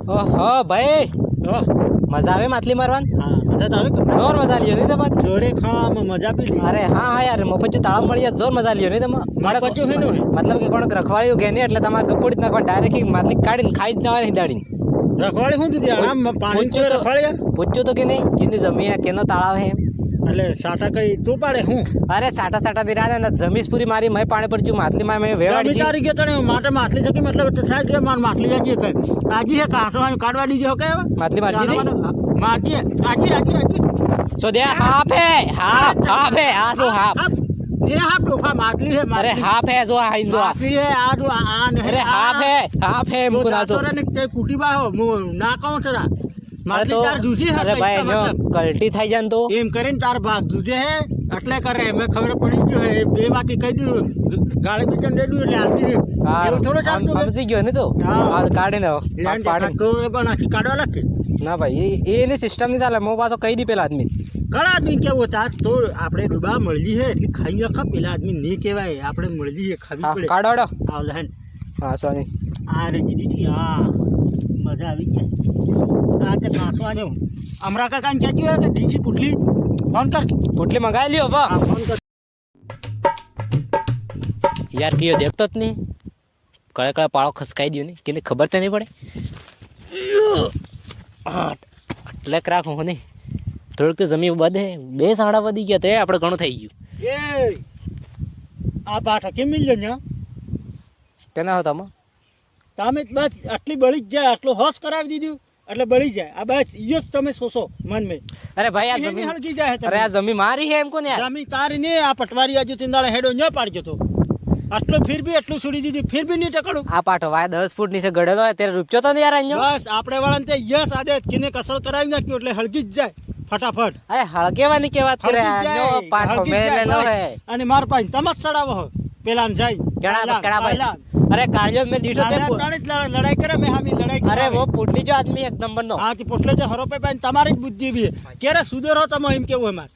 ઓહો ભાઈ તો મજા આવે માછલી મારવાની? હા મજા તો આવે કે જોર મજા લ્યો નહીં તમે? જોરે ખાવામાં મજા પી લી અરે હા હા યાર મફત તાળા મળી જાય જોર મજા લ્યો નહીં તમે? મારા પચ્યું હેનું હે મતલબ કે કોણ રખવાળ્યું કે નહીં એટલે તમારે ગપોડી જ નાખવાનું ડાયરેક્ટ માછલી કાઢીને ખાઈ જ જવાની દાડીને. રખવાળી શું દીધી આમ પાણી પૂછ્યું તો- રખવાળી પૂછ્યું તો કે નહીં કેની જમી હે કેનો તળાવ હે એમ? એટલે સાટા કઈ તું પાડે હું અરે સાટા સાટા દીરા ને જમીસ પૂરી મારી મેં પાણી પર માછલી માં મેં વેવાડી છે. તારી ગયો તને માટે માછલી છે કે મતલબ તો થાય કે માર માછલી જાજી કે આજી હે કાસવાનું કાઢવા દીજો કે માછલી મારજી નહીં મારજી આજી સો દે હાફ હે હાફ હે આ જો હાફ. એ હા ટોફા માછલી હે અરે હાફ હે જો આ હિંદુ માછલી હે આ જો આ ને અરે હાફ હે એમ પૂરા જો. ને કઈ કુટી બા હો ના કહું તરા અરે માછલી તો તાર જુજી હે અરે ભાઈ એનો કલ્ટી થઈ જાય ને તો એમ કરીને તાર ભાગ જુજે હે એટલે કરે મેં ખબર પડી ગયો હે બે વાતી કહી દીધું ગાળી બીજન દેડું એટલે હાલતી એવું થોડો ચાલતું હે સમજી ગયો ને તો હા. આ કાઢી દો પાડી તો પણ આખી કાઢવા લાગે ના ભાઈ એની સિસ્ટમ નહીં ચાલે મો પાછો કહી દી પેલા આદમી ઘણા આદમી કેવું હતા તો આપણે ડૂબા મળજી હે એટલે ખાઈ નખા પેલા આદમી નહીં કહેવાય આપણે મળજી હે ખાવી પડે કાઢો આવ લહેન હા સોની આ રે જીડી હા મજા આવી જાય આ તે કાંસો આજો અમરા કાકાને કહેતી હોય કે ડીસી પુટલી ફોન કર પોટલી મંગાવી લ્યો વા હા ફોન કર યાર કયો દેખતો જ નહીં કળે કળે પાળો ખસકાઈ દયો નહીં કે ખબર તો નહીં પડે એટલે ક્રાક હું નહીં થોડુંક તો જમીન બધે બે સાડા વધી ગયા તે આપણે ઘણું થઈ ગયું એ આ પાઠા કેમ મિલ જાય કેના હો તમે તમે બસ આટલી બળી જ જાય આટલો હોશ કરાવી દીધું એટલે બળી જાય આ બસ ઈયો જ તમે સોસો મન મેં અરે ભાઈ આ એની જમીન હળગી જાય અરે આ જમીન મારી હે એમ કોને યાર જમી તારી ને આ પટવારી આજુ તિંદાળે હેડો ન પાડજો તો આટલો ફિર બી એટલું છોડી દીધી ફિર બી નહીં ટકડું આ પાઠો વાય 10 ફૂટ નીચે ગળેલો હોય ત્યારે રૂપિયો તો નહીં યાર અહીંયા બસ આપણે વાળાને તે યસ આદે કિને કસર કરાવી નાખ્યું એટલે હળગી જ જાય ફટાફટ અરે હળગેવાની કે વાત કરે હળગી જ આનો જાય, પાઠો હળગી જ મેલે જાય, નો ભાઈ. હે અને માર પાસે તમે જ ચડાવો હો પેલા જાય કેડા ભાઈ અરે કાળિયો મેં દીઠો તે લડાઈ કરે મેં હામી લડાઈ અરે કરાવે. વો પોટલી જો આદમી એક નંબર નો હા તે પોટલે જે હરોપે પાઈને તમારી જ બુદ્ધિ બી ક્યારે સુધરો તમે એમ કેવું અમાર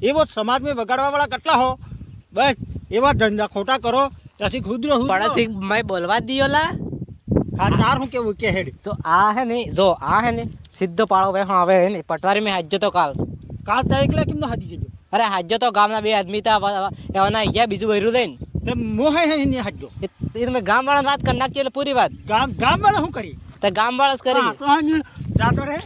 એવો સમાજમાં વગાડવા વાળા કેટલા હો બસ એવા ધંધા ખોટા કરો ત્યાંથી ખુદરો પડોશી મેં બોલવા જ દિયો લા હા તાર હું કેવું કે હેડ જો આ હે ને જો આ હે ને સીધો પાળો ભાઈ હા હવે હે ને પટવારી મેં હાજ્યો તો કાલ કાલ તા એકલા કેમ હાથી જજો અરે હાજ્યો તો ગામના બે આદમી તા એવાના ગયા બીજું વૈરું લઈને તે મોહે હે ની હાજો એ તમે ગામ વાળા વાત કરી નાખી એટલે પૂરી વાત ગામ વાળા શું કરી તો ગામ વાળા જ કરી હા, તો હાજી જાતો રે